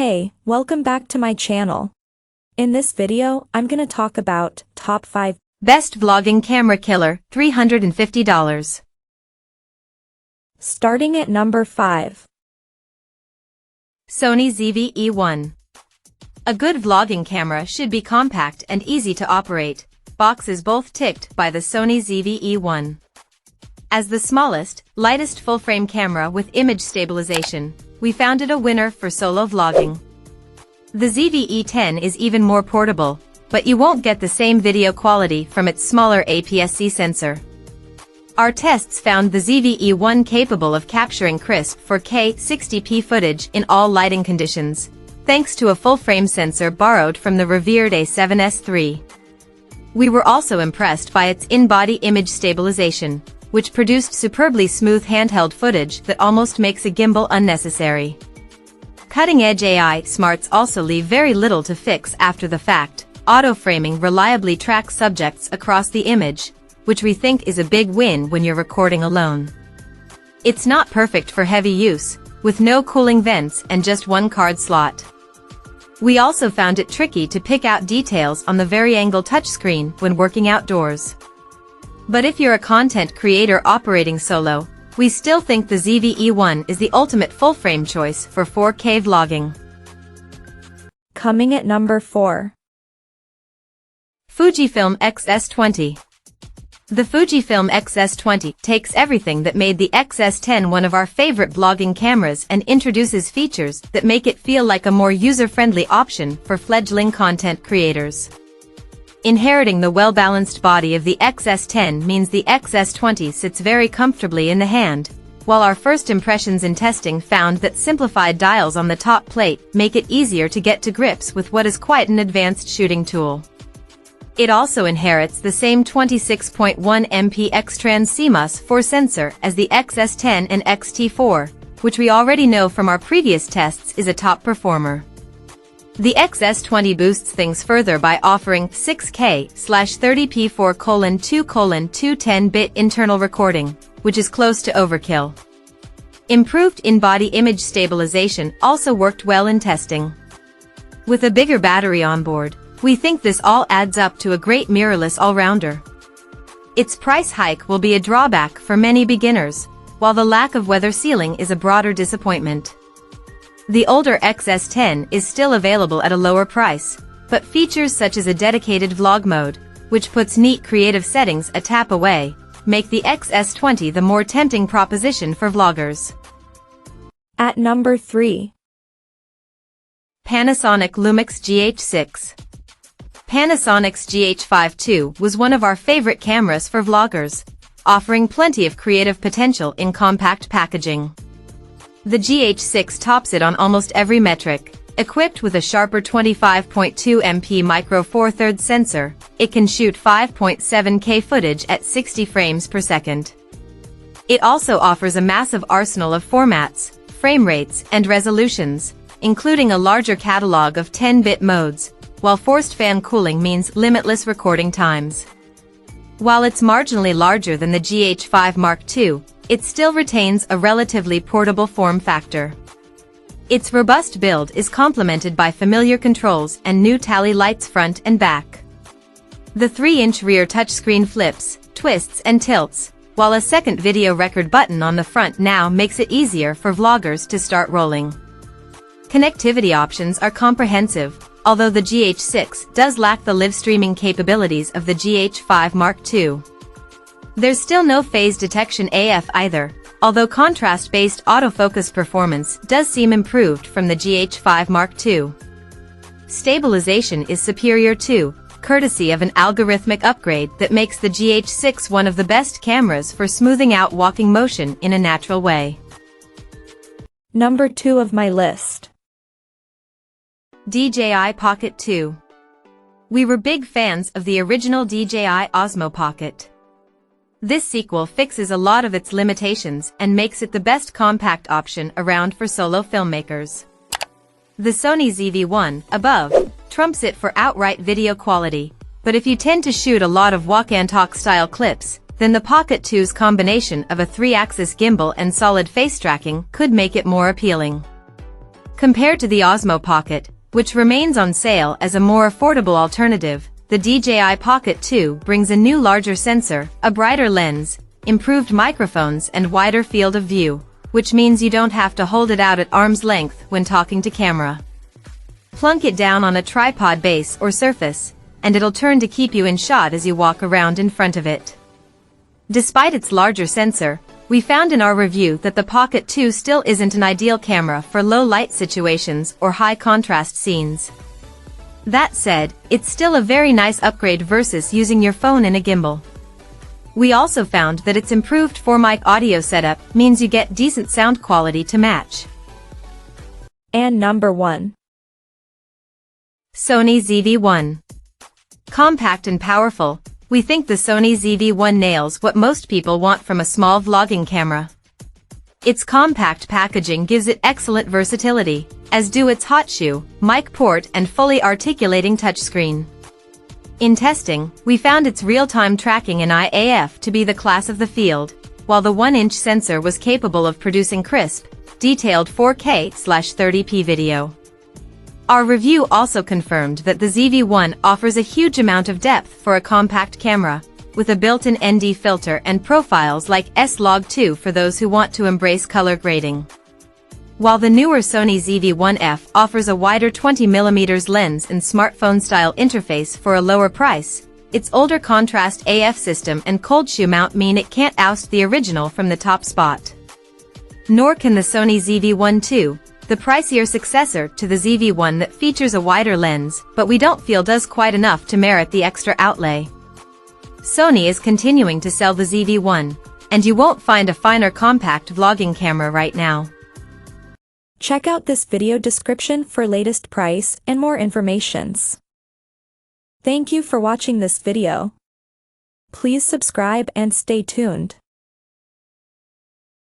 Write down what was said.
Hey, welcome back to my channel. In this video, I'm gonna talk about top 5 Best Vlogging Camera Killer, $350. Starting at number 5. Sony ZV-E1. A good vlogging camera should be compact and easy to operate. Boxes both ticked by the Sony ZV-E1. As the smallest, lightest full-frame camera with image stabilization, we found it a winner for solo vlogging. The ZV-E10 is even more portable, but you won't get the same video quality from its smaller APS-C sensor. Our tests found the ZV-E1 capable of capturing crisp 4K 60p footage in all lighting conditions, thanks to a full-frame sensor borrowed from the revered A7S III. We were also impressed by its in-body image stabilization, which produced superbly smooth handheld footage that almost makes a gimbal unnecessary. Cutting-edge AI smarts also leave very little to fix after the fact. Auto-framing reliably tracks subjects across the image, which we think is a big win when you're recording alone. It's not perfect for heavy use, with no cooling vents and just one card slot. We also found it tricky to pick out details on the vari-angle touchscreen when working outdoors. But if you're a content creator operating solo, we still think the ZV-E1 is the ultimate full-frame choice for 4K vlogging. Coming at number 4. Fujifilm X-S20. The Fujifilm X-S20 takes everything that made the X-S10 one of our favorite vlogging cameras and introduces features that make it feel like a more user-friendly option for fledgling content creators. Inheriting the well-balanced body of the X-S10 means the X-S20 sits very comfortably in the hand, while our first impressions in testing found that simplified dials on the top plate make it easier to get to grips with what is quite an advanced shooting tool. It also inherits the same 26.1 MP X-Trans CMOS 4 sensor as the X-S10 and X-T4, which we already know from our previous tests is a top performer. The X-S20 boosts things further by offering 6K/30p 4:2:210-bit internal recording, which is close to overkill. Improved in-body image stabilization also worked well in testing. With a bigger battery on board, we think this all adds up to a great mirrorless all-rounder. Its price hike will be a drawback for many beginners, while the lack of weather sealing is a broader disappointment. The older X-S10 is still available at a lower price, but features such as a dedicated vlog mode, which puts neat creative settings a tap away, make the X-S20 the more tempting proposition for vloggers. At number 3. Panasonic Lumix GH6. Panasonic's GH5 II was one of our favorite cameras for vloggers, offering plenty of creative potential in compact packaging. The GH6 tops it on almost every metric. Equipped with a sharper 25.2 MP micro four thirds sensor, it can shoot 5.7K footage at 60 frames per second. It also offers a massive arsenal of formats, frame rates, and resolutions, including a larger catalog of 10-bit modes, while forced fan cooling means limitless recording times. While it's marginally larger than the GH5 Mark II, it still retains a relatively portable form factor. Its robust build is complemented by familiar controls and new tally lights front and back. The 3-inch rear touchscreen flips, twists and tilts, while a second video record button on the front now makes it easier for vloggers to start rolling. Connectivity options are comprehensive, although the GH6 does lack the live streaming capabilities of the GH5 Mark II. There's still no phase detection AF either, although contrast-based autofocus performance does seem improved from the GH5 Mark II. Stabilization is superior too, courtesy of an algorithmic upgrade that makes the GH6 one of the best cameras for smoothing out walking motion in a natural way. Number 2 of my list. DJI Pocket 2. We were big fans of the original DJI Osmo Pocket. This sequel fixes a lot of its limitations and makes it the best compact option around for solo filmmakers. The Sony ZV-1, above, trumps it for outright video quality, but if you tend to shoot a lot of walk-and-talk style clips, then the Pocket 2's combination of a 3-axis gimbal and solid face tracking could make it more appealing. Compared to the Osmo Pocket, which remains on sale as a more affordable alternative, the DJI Pocket 2 brings a new larger sensor, a brighter lens, improved microphones and wider field of view, which means you don't have to hold it out at arm's length when talking to camera. Plunk it down on a tripod base or surface, and it'll turn to keep you in shot as you walk around in front of it. Despite its larger sensor, we found in our review that the Pocket 2 still isn't an ideal camera for low light situations or high contrast scenes. That said, it's still a very nice upgrade versus using your phone in a gimbal. We also found that its improved 4-mic audio setup means you get decent sound quality to match. And number 1. Sony ZV-1. Compact and powerful, we think the Sony ZV-1 nails what most people want from a small vlogging camera. Its compact packaging gives it excellent versatility, as do its hot shoe, mic port and fully articulating touchscreen. In testing, we found its real-time tracking in IAF to be the class of the field, while the 1-inch sensor was capable of producing crisp, detailed 4K/30p video. Our review also confirmed that the ZV-1 offers a huge amount of depth for a compact camera, with a built-in ND filter and profiles like S-Log2 for those who want to embrace color grading. While the newer Sony ZV-1F offers a wider 20mm lens and smartphone-style interface for a lower price, its older contrast AF system and cold shoe mount mean it can't oust the original from the top spot. Nor can the Sony ZV-1 2, the pricier successor to the ZV-1 that features a wider lens, but we don't feel does quite enough to merit the extra outlay. Sony is continuing to sell the ZV-1, and you won't find a finer compact vlogging camera right now. Check out this video description for latest price and more informations. Thank you for watching this video. Please subscribe and stay tuned.